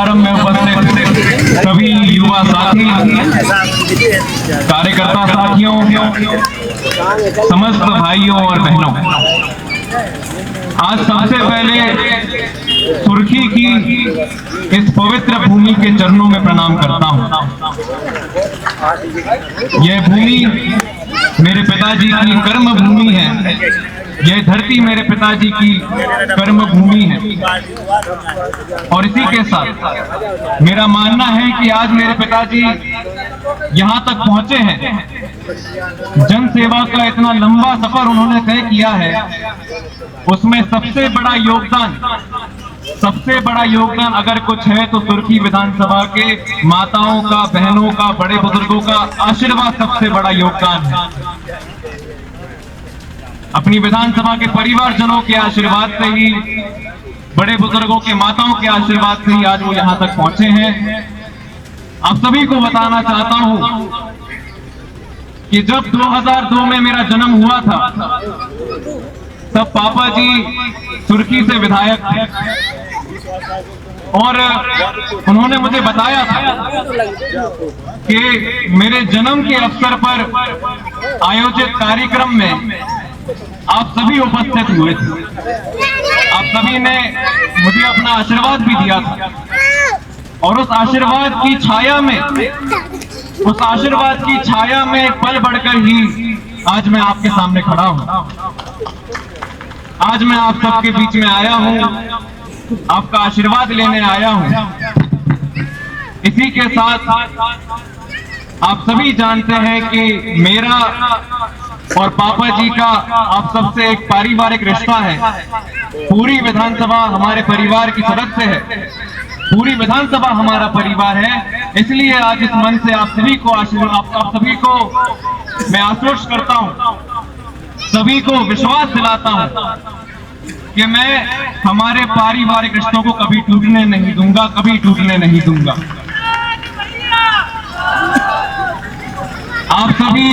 कार्यक्रम में उपस्थित सभी युवा साथी, कार्यकर्ता साथियों, समस्त भाइयों और बहनों, आज सबसे पहले सुर्खी की इस पवित्र भूमि के चरणों में प्रणाम करता हूं। यह भूमि मेरे पिताजी की कर्म भूमि है, यह धरती मेरे पिताजी की कर्म भूमि है। और इसी के साथ मेरा मानना है कि आज मेरे पिताजी यहां तक पहुंचे हैं, जन सेवा का इतना लंबा सफर उन्होंने तय किया है, उसमें सबसे बड़ा योगदान अगर कुछ है तो सुर्खी विधानसभा के माताओं का, बहनों का, बड़े बुजुर्गों का आशीर्वाद सबसे बड़ा योगदान है। अपनी विधानसभा के परिवारजनों के आशीर्वाद से ही, बड़े बुजुर्गों के, माताओं के आशीर्वाद से ही आज वो यहां तक पहुंचे हैं। आप सभी को बताना चाहता हूं कि जब 2002 में मेरा जन्म हुआ था, तब पापा जी सुर्खी से विधायक थे और उन्होंने मुझे बताया था कि मेरे जन्म के अवसर पर आयोजित कार्यक्रम में आप सभी उपस्थित हुए थे। आप सभी ने मुझे अपना आशीर्वाद भी दिया था और उस आशीर्वाद की छाया में पल बढ़कर ही आज मैं आपके सामने खड़ा हूं। आज मैं आप सबके बीच में आया हूं, आपका आशीर्वाद लेने आया हूं। इसी के साथ आप सभी जानते हैं कि मेरा और पापा जी का आप सबसे एक पारिवारिक रिश्ता है। पूरी विधानसभा हमारे परिवार की सदस्य है, पूरी विधानसभा हमारा परिवार है। इसलिए आज इस मन से आप सभी को मैं आश्वस्त करता हूं, सभी को विश्वास दिलाता हूं कि मैं हमारे पारिवारिक रिश्तों को कभी टूटने नहीं दूंगा, कभी टूटने नहीं दूंगा। आप सभी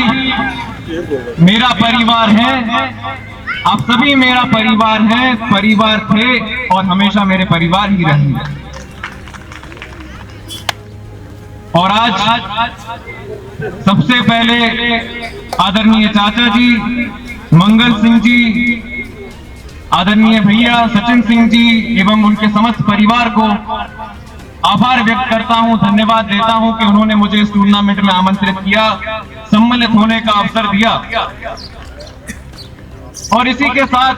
मेरा परिवार हैं, आप सभी मेरा परिवार हैं, परिवार थे और हमेशा मेरे परिवार ही रहेंगे। और आज सबसे पहले आदरणीय चाचा जी मंगल सिंह जी, आदरणीय भैया सचिन सिंह जी एवं उनके समस्त परिवार को आभार व्यक्त करता हूं, धन्यवाद देता हूं कि उन्होंने मुझे इस टूर्नामेंट में आमंत्रित किया, सम्मिलित होने का अवसर दिया। और इसी के साथ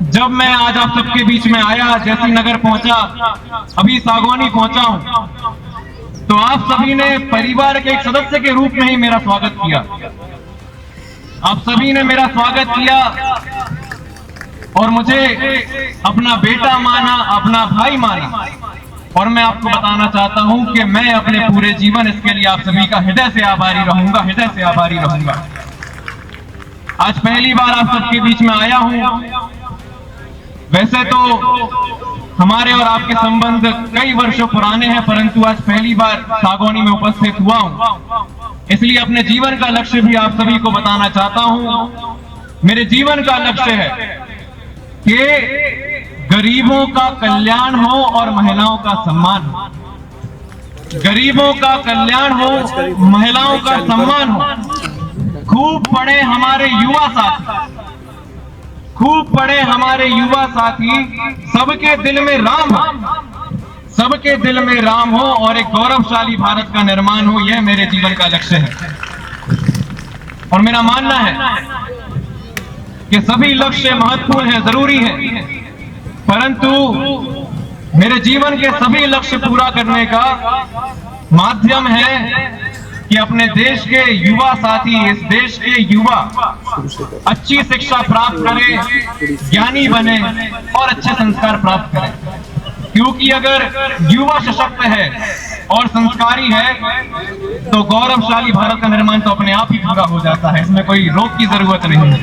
जब मैं आज आप सबके बीच में आया, जैसी नगर पहुंचा, अभी सागवानी पहुंचा हूं, तो आप सभी ने परिवार के एक सदस्य के रूप में ही मेरा स्वागत किया। आप सभी ने मेरा स्वागत किया और मुझे अपना बेटा माना, अपना भाई माना। और मैं आपको बताना चाहता हूं कि मैं अपने पूरे जीवन इसके लिए आप सभी का हृदय से आभारी रहूंगा, हृदय से आभारी रहूंगा। आज पहली बार आप सबके बीच में आया हूं। वैसे तो हमारे और आपके संबंध कई वर्षों पुराने हैं, परंतु आज पहली बार सागौनी में उपस्थित हुआ हूं। इसलिए अपने जीवन का लक्ष्य भी आप सभी को बताना चाहता हूं। मेरे जीवन का लक्ष्य है कि गरीबों का कल्याण हो और महिलाओं का सम्मान हो। गरीबों का कल्याण हो, महिलाओं का सम्मान हो। खूब पढ़े हमारे युवा साथी, खूब पढ़े हमारे युवा साथी, सबके दिल में राम हो, सबके दिल में राम हो और एक गौरवशाली भारत का निर्माण हो। यह मेरे जीवन का लक्ष्य है। और मेरा मानना है कि सभी लक्ष्य महत्वपूर्ण है, जरूरी है, परंतु मेरे जीवन के सभी लक्ष्य पूरा करने का माध्यम है कि अपने देश के युवा साथी, इस देश के युवा अच्छी शिक्षा प्राप्त करें, ज्ञानी बने और अच्छे संस्कार प्राप्त करें। क्योंकि अगर युवा सशक्त है और संस्कारी है तो गौरवशाली भारत का निर्माण तो अपने आप ही पूरा हो जाता है। इसमें कोई रोक की जरूरत नहीं है,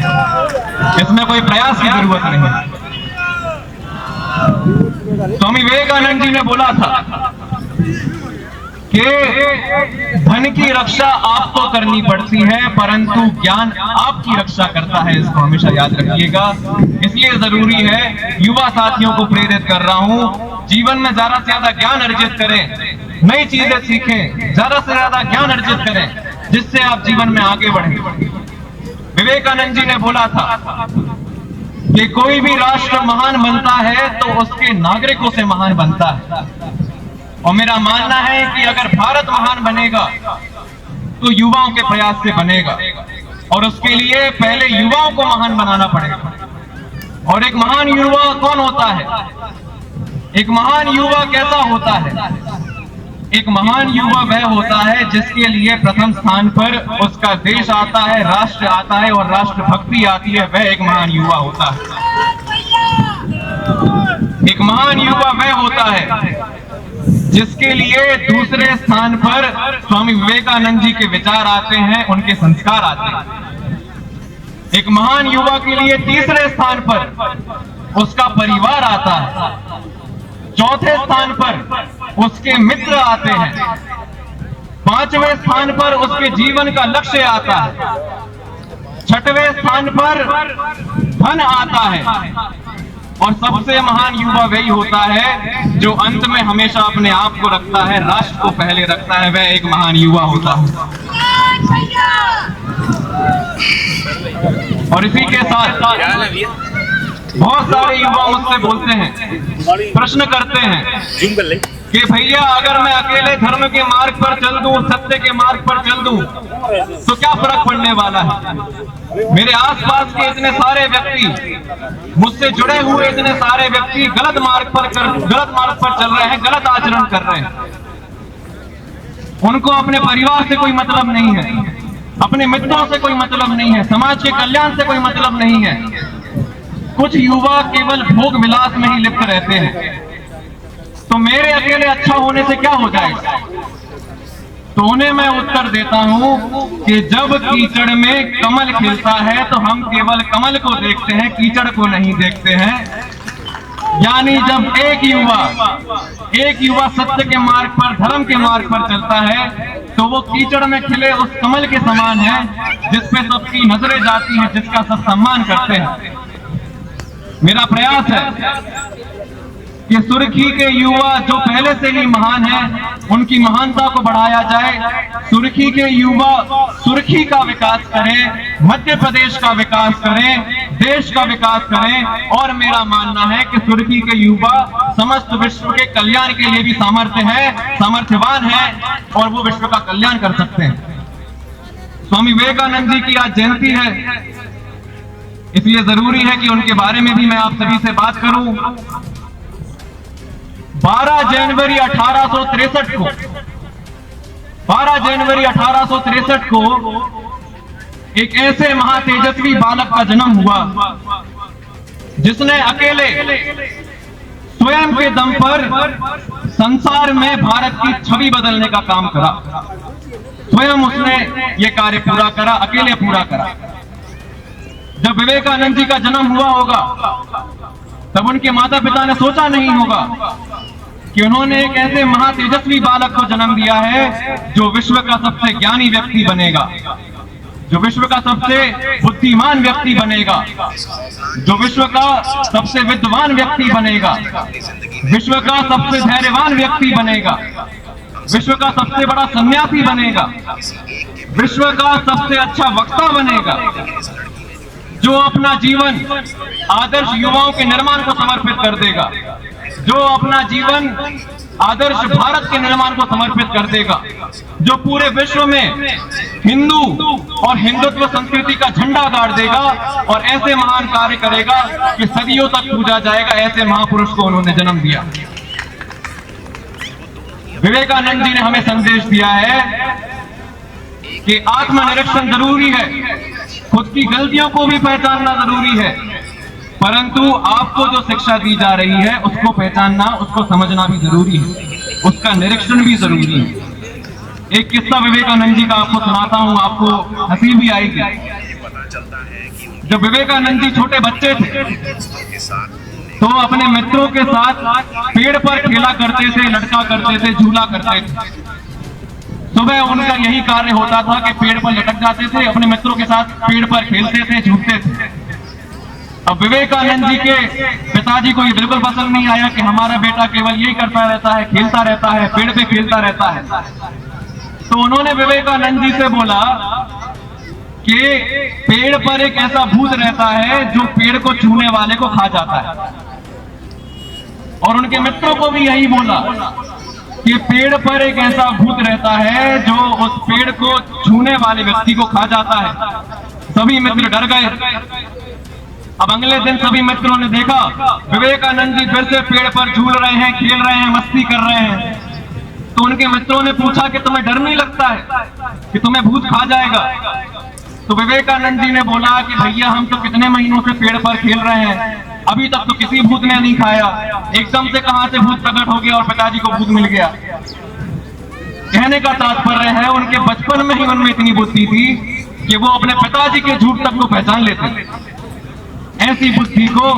इसमें कोई प्रयास की जरूरत नहीं है। स्वामी विवेकानंद जी ने बोला था कि धन की रक्षा आपको करनी पड़ती है, परंतु ज्ञान आपकी रक्षा करता है। इसको हमेशा याद रखिएगा। इसलिए जरूरी है, युवा साथियों को प्रेरित कर रहा हूं, जीवन में ज्यादा से ज्यादा ज्ञान अर्जित करें, नई चीजें सीखें, ज्यादा से ज्यादा ज्ञान अर्जित करें, जिससे आप जीवन में आगे बढ़ें। विवेकानंद जी ने बोला था कि कोई भी राष्ट्र महान बनता है तो उसके नागरिकों से महान बनता है। और मेरा मानना है कि अगर भारत महान बनेगा तो युवाओं के प्रयास से बनेगा, और उसके लिए पहले युवाओं को महान बनाना पड़ेगा। और एक महान युवा कौन होता है? एक महान युवा कैसा होता है? एक महान युवा वह होता है जिसके लिए प्रथम स्थान पर उसका देश आता है, राष्ट्र आता है और राष्ट्रभक्ति आती है। वह एक महान युवा होता है। एक महान युवा वह होता है जिसके लिए दूसरे स्थान पर स्वामी विवेकानंद जी के विचार आते हैं, उनके संस्कार आते हैं। एक महान युवा के लिए तीसरे स्थान पर उसका परिवार आता है, चौथे स्थान पर उसके मित्र आते हैं, पांचवें स्थान पर उसके जीवन का लक्ष्य आता है, छठवें स्थान पर धन आता है, और सबसे महान युवा वही होता है जो अंत में हमेशा अपने आप को रखता है, राष्ट्र को पहले रखता है। वह एक महान युवा होता है। और इसी के साथ बहुत सारे युवा मुझसे बोलते हैं, प्रश्न करते हैं कि भैया अगर मैं अकेले धर्म के मार्ग पर चल दूं, सत्य के मार्ग पर चल दूं, तो क्या फर्क पड़ने वाला है? मेरे आसपास के इतने सारे व्यक्ति, मुझसे जुड़े हुए इतने सारे व्यक्ति गलत मार्ग पर चल रहे हैं, गलत आचरण कर रहे हैं। उनको अपने परिवार से कोई मतलब नहीं है, अपने मित्रों से कोई मतलब नहीं है, समाज के कल्याण से कोई मतलब नहीं है। कुछ युवा केवल भोग विलास में ही लिप्त रहते हैं। तो मेरे अकेले अच्छा होने से क्या हो जाएगा? तो उन्हें मैं उत्तर देता हूं कि जब कीचड़ में कमल खिलता है तो हम केवल कमल को देखते हैं, कीचड़ को नहीं देखते हैं। यानी जब एक युवा सत्य के मार्ग पर, धर्म के मार्ग पर चलता है, तो वो कीचड़ में खिले उस कमल के समान है जिसपे सबकी नजरें जाती हैं, जिसका सब सम्मान करते हैं। मेरा प्रयास है कि सुर्खी के युवा जो पहले से ही महान हैं, उनकी महानता को बढ़ाया जाए। सुर्खी के युवा सुर्खी का विकास करें, मध्य प्रदेश का विकास करें, देश का विकास करें। और मेरा मानना है कि सुर्खी के युवा समस्त विश्व के कल्याण के लिए भी सामर्थ्यवान है, और वो विश्व का कल्याण कर सकते हैं। स्वामी विवेकानंद जी की आज जयंती है, इसलिए जरूरी है कि उनके बारे में भी मैं आप सभी से बात करूं। 12 जनवरी 1863 को एक ऐसे महातेजस्वी बालक का जन्म हुआ जिसने अकेले स्वयं के दम पर संसार में भारत की छवि बदलने का काम करा। स्वयं उसने ये कार्य पूरा करा, अकेले पूरा करा। जब विवेकानंद जी का जन्म हुआ होगा तब उनके माता पिता ने सोचा नहीं होगा कि उन्होंने एक ऐसे महातेजस्वी बालक को जन्म दिया है जो विश्व का सबसे ज्ञानी व्यक्ति बनेगा, जो विश्व का सबसे बुद्धिमान व्यक्ति बनेगा, जो विश्व का सबसे विद्वान व्यक्ति बनेगा, विश्व का सबसे धैर्यवान व्यक्ति बनेगा, विश्व का सबसे बड़ा सन्यासी बनेगा, विश्व का सबसे अच्छा वक्ता बनेगा, जो अपना जीवन आदर्श युवाओं के निर्माण को समर्पित कर देगा, जो अपना जीवन आदर्श भारत के निर्माण को समर्पित कर देगा, जो पूरे विश्व में हिंदू और हिंदुत्व संस्कृति का झंडा गाड़ देगा और ऐसे महान कार्य करेगा कि सदियों तक पूजा जाएगा। ऐसे महापुरुष को उन्होंने जन्म दिया। विवेकानंद जी ने हमें संदेश दिया है कि आत्मनिरीक्षण जरूरी है, खुद की गलतियों को भी पहचानना जरूरी है, परंतु आपको जो शिक्षा दी जा रही है उसको पहचानना, उसको समझना भी जरूरी है, उसका निरीक्षण भी जरूरी है। एक किस्सा विवेकानंद जी का आपको सुनाता हूं, आपको हंसी भी आएगी। जब विवेकानंद जी छोटे बच्चे थे तो अपने मित्रों के साथ पेड़ पर खेला करते थे, लटका करते थे, झूला करते थे। सुबह उनका यही कार्य होता था कि पेड़ पर लटक जाते थे, अपने मित्रों के साथ पेड़ पर खेलते थे, झूठते थे। अब विवेकानंद जी के पिताजी को ये बिल्कुल पसंद नहीं आया कि हमारा बेटा केवल यही करता रहता है, खेलता रहता है, पेड़ पे खेलता रहता है। तो उन्होंने विवेकानंद जी से बोला कि पेड़ पर एक ऐसा भूत रहता है जो पेड़ को छूने वाले को खा जाता है। और उनके मित्रों को भी यही बोला कि पेड़ पर एक ऐसा भूत रहता है जो उस पेड़ को छूने वाले व्यक्ति को खा जाता है। सभी मित्र डर गए। अब अगले दिन सभी मित्रों ने देखा विवेकानंद जी फिर से पेड़ पर झूल रहे हैं, खेल रहे हैं, मस्ती कर रहे हैं। तो उनके मित्रों ने पूछा कि तुम्हें डर नहीं लगता है कि तुम्हें भूत खा जाएगा? तो विवेकानंद जी ने बोला कि भैया हम तो कितने महीनों से पेड़ पर खेल रहे हैं, अभी तक तो किसी भूत ने नहीं खाया, एकदम से कहां से भूत प्रकट हो गया और पिताजी को भूत मिल गया। कहने का तात्पर्य है उनके बचपन में ही उनमें इतनी बुद्धि थी कि वो अपने पिताजी के झूठ तक को पहचान लेते थे। ऐसी बुद्धि को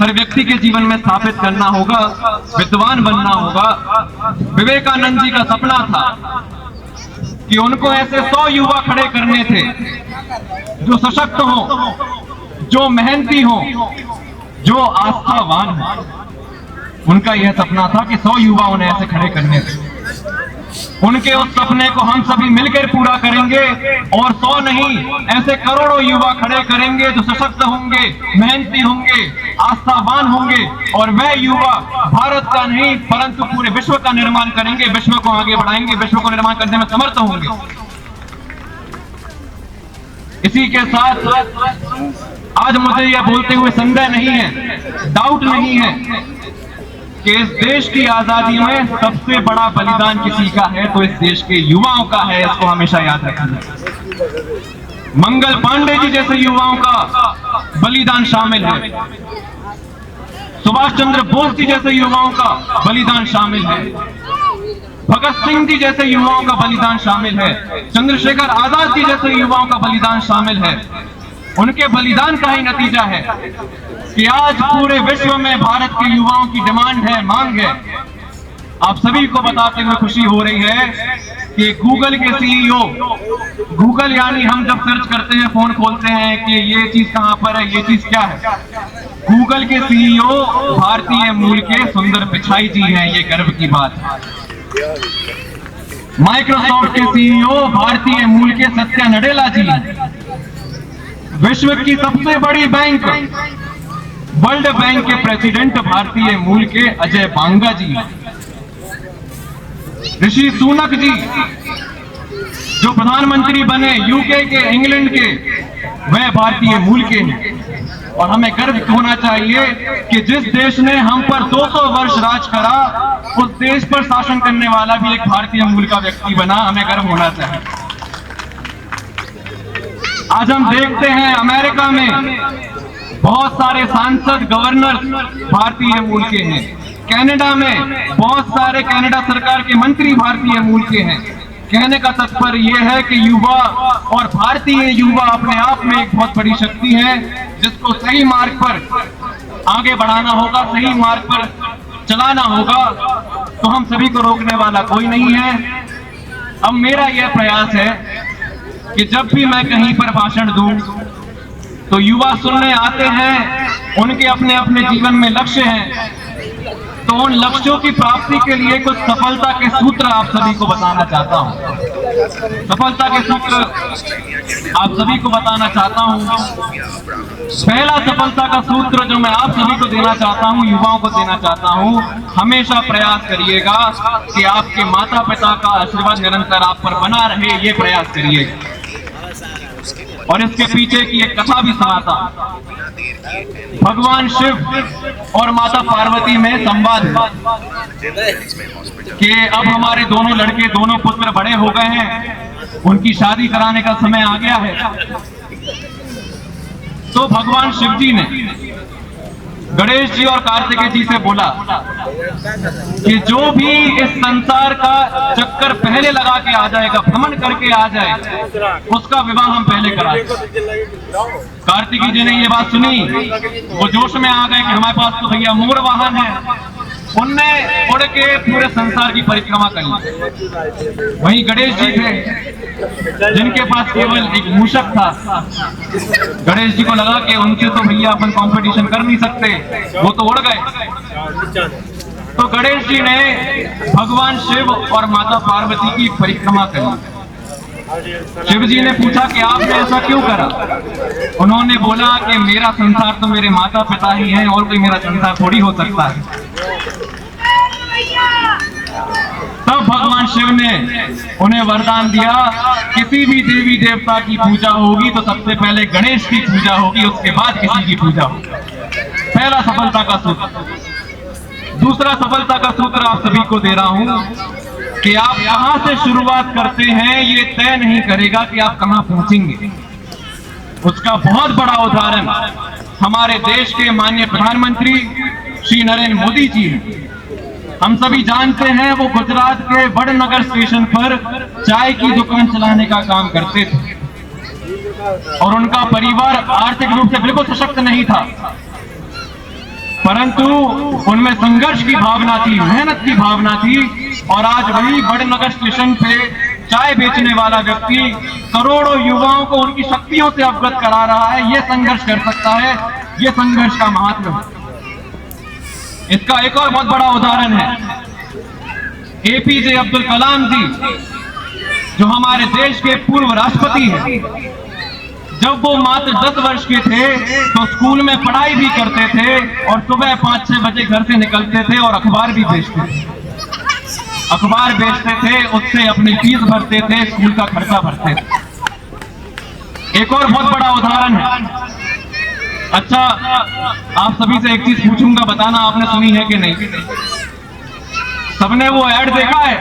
हर व्यक्ति के जीवन में स्थापित करना होगा, विद्वान बनना होगा। विवेकानंद जी का सपना था कि उनको ऐसे 100 युवा खड़े करने थे जो सशक्त हो, जो मेहनती हो, जो आस्थावान हो। उनका यह सपना था कि 100 युवा उन्हें ऐसे खड़े करने थे। उनके उस सपने को हम सभी मिलकर पूरा करेंगे और 100 नहीं, ऐसे करोड़ों युवा खड़े करेंगे जो सशक्त होंगे, मेहनती होंगे, आस्थावान होंगे। और वह युवा भारत का नहीं परंतु पूरे विश्व का निर्माण करेंगे, विश्व को आगे बढ़ाएंगे, विश्व को निर्माण करने में समर्थ होंगे। इसी के साथ आज मुझे यह बोलते हुए संदेह नहीं है, डाउट नहीं है कि इस देश की आजादी में सबसे बड़ा बलिदान किसी का है तो इस देश के युवाओं का है। इसको हमेशा याद रखना। मंगल पांडे जी जैसे युवाओं का बलिदान शामिल है, सुभाष चंद्र बोस जी जैसे युवाओं का बलिदान शामिल है, भगत सिंह जी जैसे युवाओं का बलिदान शामिल है, चंद्रशेखर आजाद जी जैसे युवाओं का बलिदान शामिल है। उनके बलिदान का ही नतीजा है कि आज पूरे विश्व में भारत के युवाओं की डिमांड है, मांग है। आप सभी को बताते हुए खुशी हो रही है कि गूगल के सीईओ, गूगल यानी हम जब सर्च करते हैं, फोन खोलते हैं कि ये चीज कहां पर है, ये चीज क्या है, गूगल के सीईओ भारतीय मूल के सुंदर पिचाई जी हैं। ये गर्व की बात है। माइक्रोसॉफ्ट के सीईओ भारतीय मूल के सत्या नडेला जी। विश्व की सबसे बड़ी बैंक वर्ल्ड बैंक के प्रेसिडेंट भारतीय मूल के अजय बांगा जी। ऋषि सुनक जी जो प्रधानमंत्री बने यूके के, इंग्लैंड के, वह भारतीय मूल के हैं। और हमें गर्व होना चाहिए कि जिस देश ने हम पर 200 वर्ष राज करा, उस देश पर शासन करने वाला भी एक भारतीय मूल का व्यक्ति बना। हमें गर्व होना चाहिए। आज हम देखते हैं अमेरिका में बहुत सारे सांसद, गवर्नर भारतीय मूल के हैं। कनाडा में बहुत सारे कनाडा सरकार के मंत्री भारतीय मूल के हैं। कहने का तात्पर्य यह है कि युवा और भारतीय युवा अपने आप में एक बहुत बड़ी शक्ति है जिसको सही मार्ग पर आगे बढ़ाना होगा, सही मार्ग पर चलाना होगा। तो हम सभी को रोकने वाला कोई नहीं है। अब मेरा यह प्रयास है कि जब भी मैं कहीं पर भाषण दूं तो युवा सुनने आते हैं, उनके अपने अपने जीवन में लक्ष्य हैं, तो उन लक्ष्यों की प्राप्ति के लिए कुछ सफलता के सूत्र आप सभी को बताना चाहता हूं। सफलता के सूत्र आप सभी को बताना चाहता हूं। पहला सफलता का सूत्र जो मैं आप सभी को देना चाहता हूं, युवाओं को देना चाहता हूं, हमेशा प्रयास करिएगा कि आपके माता पिता का आशीर्वाद निरंतर आप पर बना रहे। ये प्रयास करिएगा। और इसके पीछे की एक कथा भी सुनाता। भगवान शिव और माता पार्वती में संवाद है कि अब हमारे दोनों लड़के, दोनों पुत्र बड़े हो गए हैं, उनकी शादी कराने का समय आ गया है। तो भगवान शिव जी ने गणेश जी और कार्तिकेय जी से बोला कि जो भी इस संसार का चक्कर पहले लगा के आ जाएगा, भ्रमण करके आ जाए, उसका विवाह हम पहले कराएं। कार्तिकेय जी ने ये बात सुनी, वो जोश में आ गए कि हमारे पास तो भैया मोर वाहन है। उनने उड़ के पूरे संसार की परिक्रमा कर ली। वहीं गणेश जी थे, जिनके पास केवल एक मूषक था। गणेश जी को लगा कि उनसे तो भैया अपन कंपटीशन कर नहीं सकते, वो तो उड़ गए। तो गणेश जी ने भगवान शिव और माता पार्वती की परिक्रमा करी। शिव जी ने पूछा कि आपने ऐसा क्यों करा? उन्होंने बोला कि मेरा संसार तो मेरे माता पिता ही हैं, और कोई मेरा संसार थोड़ी हो सकता है। तब भगवान शिव ने उन्हें वरदान दिया, किसी भी देवी देवता की पूजा होगी तो सबसे पहले गणेश की पूजा होगी, उसके बाद किसी की पूजा होगी। पहला सफलता का सूत्र। दूसरा सफलता का सूत्र आप सभी को दे रहा हूं कि आप कहां से शुरुआत करते हैं ये तय नहीं करेगा कि आप कहां पहुंचेंगे। उसका बहुत बड़ा उदाहरण हमारे देश के माननीय प्रधानमंत्री श्री नरेंद्र मोदी जी हैं। हम सभी जानते हैं वो गुजरात के वडनगर स्टेशन पर चाय की दुकान चलाने का काम करते थे, और उनका परिवार आर्थिक रूप से बिल्कुल सशक्त नहीं था, परंतु उनमें संघर्ष की भावना थी, मेहनत की भावना थी। और आज वही वडनगर स्टेशन पे चाय बेचने वाला व्यक्ति करोड़ों युवाओं को उनकी शक्तियों से अवगत करा रहा है। यह संघर्ष कर सकता है, यह संघर्ष का महत्व है। इसका एक और बहुत बड़ा उदाहरण है एपीजे अब्दुल कलाम जी, जो हमारे देश के पूर्व राष्ट्रपति हैं। जब वो मात्र 10 वर्ष के थे तो स्कूल में पढ़ाई भी करते थे, और सुबह 5-6 बजे घर से निकलते थे और अखबार भी बेचते थे। अखबार बेचते थे, उससे अपनी फीस भरते थे, स्कूल का खर्चा भरते थे। एक और बहुत बड़ा उदाहरण है। अच्छा, आप सभी से एक चीज पूछूंगा, बताना आपने सुनी है कि नहीं। सबने वो ऐड देखा है,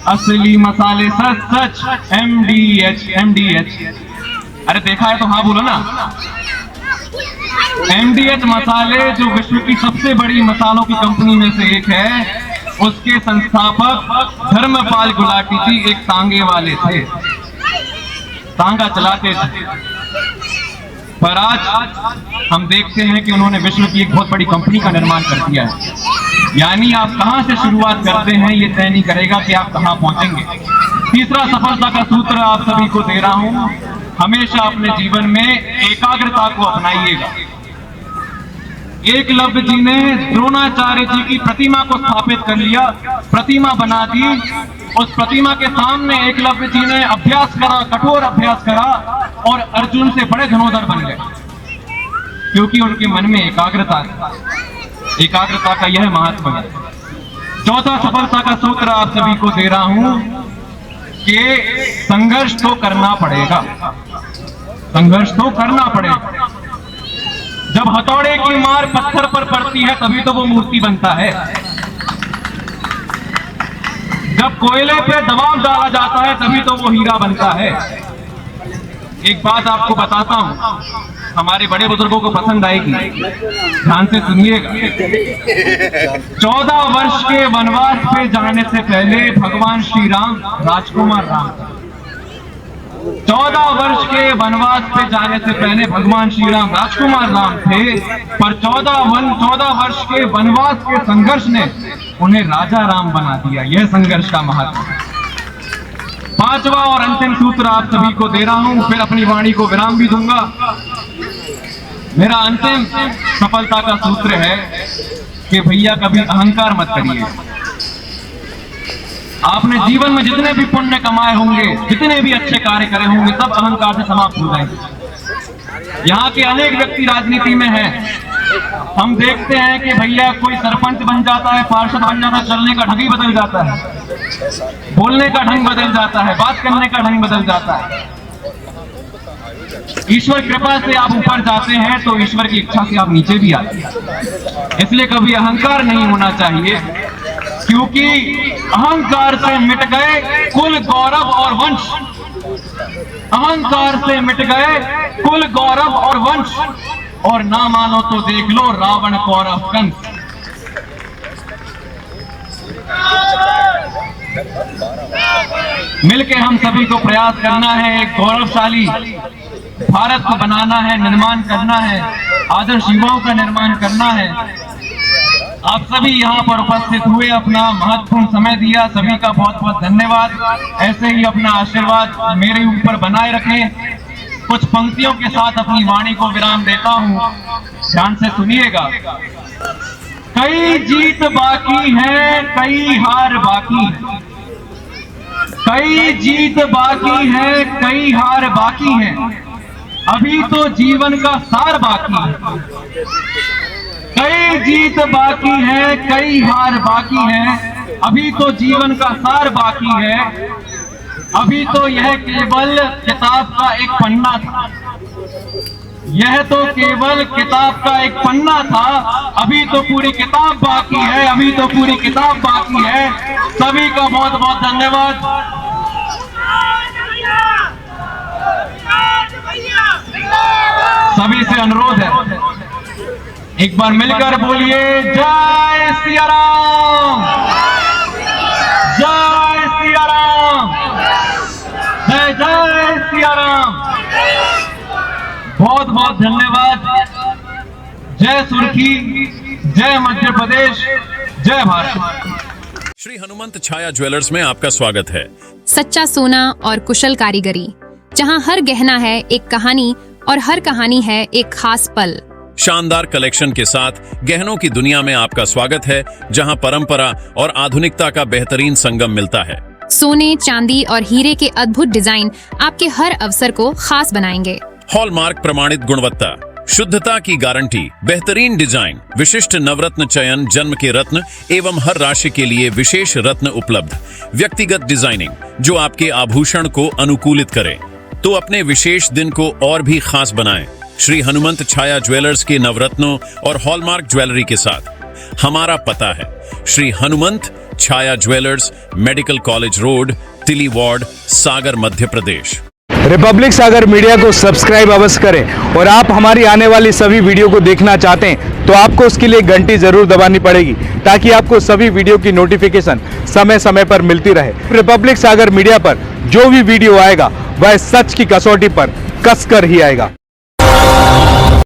असली मसाले सच सच MDH MDH। अरे देखा है तो हाँ बोलो ना। MDH मसाले जो विश्व की सबसे बड़ी मसालों की कंपनी में से एक है, उसके संस्थापक धर्मपाल गुलाटी जी एक तांगे वाले थे, तांगा चलाते थे। पर आज हम देखते हैं कि उन्होंने विश्व की एक बहुत बड़ी कंपनी का निर्माण कर दिया है। यानी आप कहां से शुरुआत करते हैं ये तय नहीं करेगा कि आप कहां पहुंचेंगे। तीसरा सफलता का सूत्र आप सभी को दे रहा हूं, हमेशा अपने जीवन में एकाग्रता को अपनाइएगा। एकलव्य जी ने द्रोणाचार्य जी की प्रतिमा को स्थापित कर लिया, प्रतिमा बना दी। उस प्रतिमा के सामने एकलव्य जी ने अभ्यास करा, कठोर अभ्यास करा, और अर्जुन से बड़े धनुर्धर बन गए, क्योंकि उनके मन में एकाग्रता थी। एकाग्रता का यह महत्व है। चौथा सफलता का सूत्र आप सभी को दे रहा हूं कि संघर्ष तो करना पड़ेगा, संघर्ष तो करना पड़ेगा। जब हथौड़े की मार पत्थर पर पड़ती है तभी तो वो मूर्ति बनता है। जब कोयले पे दबाव डाला जाता है तभी तो वो हीरा बनता है। एक बात आपको बताता हूं, हमारे बड़े बुजुर्गों को पसंद आएगी, ध्यान से सुनिएगा। 14 वर्ष के वनवास पे जाने से पहले भगवान श्री राम राजकुमार राम, 14 वर्ष के वनवास पे जाने से पहले भगवान श्री राम राजकुमार राम थे, पर 14 वर्ष के वनवास के संघर्ष ने उन्हें राजा राम बना दिया। यह संघर्ष का महत्व। पांचवा और अंतिम सूत्र आप सभी को दे रहा हूं, फिर अपनी वाणी को विराम भी दूंगा। मेरा अंतिम सफलता का सूत्र है कि भैया कभी अहंकार मत करिए। आपने जीवन में जितने भी पुण्य कमाए होंगे, जितने भी अच्छे कार्य करे होंगे, सब अहंकार से समाप्त हो जाएंगे। यहाँ के अनेक व्यक्ति राजनीति में हैं। हम देखते हैं कि भैया कोई सरपंच बन जाता है, पार्षद बन जाता है, चलने का ढंग ही बदल जाता है, बोलने का ढंग बदल जाता है, बात करने का ढंग बदल जाता है। ईश्वर कृपा से आप ऊपर जाते हैं तो ईश्वर की इच्छा से आप नीचे भी आते हैं। इसलिए कभी अहंकार नहीं होना चाहिए, क्योंकि अहंकार से मिट गए कुल गौरव और वंश। अहंकार से मिट गए कुल गौरव और वंश। और ना मानो तो देख लो रावण कौरव कंस। मिलके हम सभी को प्रयास करना है, एक गौरवशाली भारत को बनाना है, निर्माण करना है, आदर्श युवाओं का निर्माण करना है। आप सभी यहाँ पर उपस्थित हुए, अपना महत्वपूर्ण समय दिया, सभी का बहुत बहुत धन्यवाद। ऐसे ही अपना आशीर्वाद मेरे ऊपर बनाए रखें। कुछ पंक्तियों के साथ अपनी वाणी को विराम देता हूँ, ध्यान से सुनिएगा। कई जीत बाकी है, कई हार बाकी, कई जीत बाकी है, कई हार बाकी है, अभी तो जीवन का सार बाकी है। कई जीत बाकी है, कई हार बाकी है, अभी तो जीवन का सार बाकी है, अभी तो यह केवल किताब का एक पन्ना था, यह तो केवल किताब का एक पन्ना था, अभी तो पूरी किताब बाकी है, अभी तो पूरी किताब बाकी है। सभी का बहुत बहुत धन्यवाद। सभी से अनुरोध है, एक बार मिलकर बोलिए जय सिया राम, जय सिया राम, जय जय सिया राम। बहुत बहुत धन्यवाद। जय सुर्खी, जय मध्य प्रदेश, जय भारत। श्री हनुमंत छाया ज्वेलर्स में आपका स्वागत है। सच्चा सोना और कुशल कारीगरी, जहां हर गहना है एक कहानी और हर कहानी है एक खास पल। शानदार कलेक्शन के साथ गहनों की दुनिया में आपका स्वागत है, जहां परंपरा और आधुनिकता का बेहतरीन संगम मिलता है। सोने, चांदी और हीरे के अद्भुत डिजाइन आपके हर अवसर को खास बनाएंगे। हॉलमार्क प्रमाणित गुणवत्ता, शुद्धता की गारंटी, बेहतरीन डिजाइन, विशिष्ट नवरत्न चयन, जन्म के रत्न एवं हर राशि के लिए विशेष रत्न उपलब्ध, व्यक्तिगत डिजाइनिंग जो आपके आभूषण को अनुकूलित करे तो अपने विशेष दिन को और भी खास बनाएं। श्री हनुमंत छाया ज्वेलर्स के नवरत्नों और हॉलमार्क ज्वेलरी के साथ हमारा पता है श्री हनुमंत छाया ज्वेलर्स, मेडिकल कॉलेज रोड, तिली वार्ड, सागर, मध्य प्रदेश। रिपब्लिक सागर मीडिया को सब्सक्राइब अवश्य करें और आप हमारी आने वाली सभी वीडियो को देखना चाहते हैं तो आपको उसके लिए घंटी जरूर दबानी पड़ेगी, ताकि आपको सभी वीडियो की नोटिफिकेशन समय समय पर मिलती रहे। रिपब्लिक सागर मीडिया पर जो भी वीडियो आएगा वह सच की कसौटी पर कसकर ही आएगा।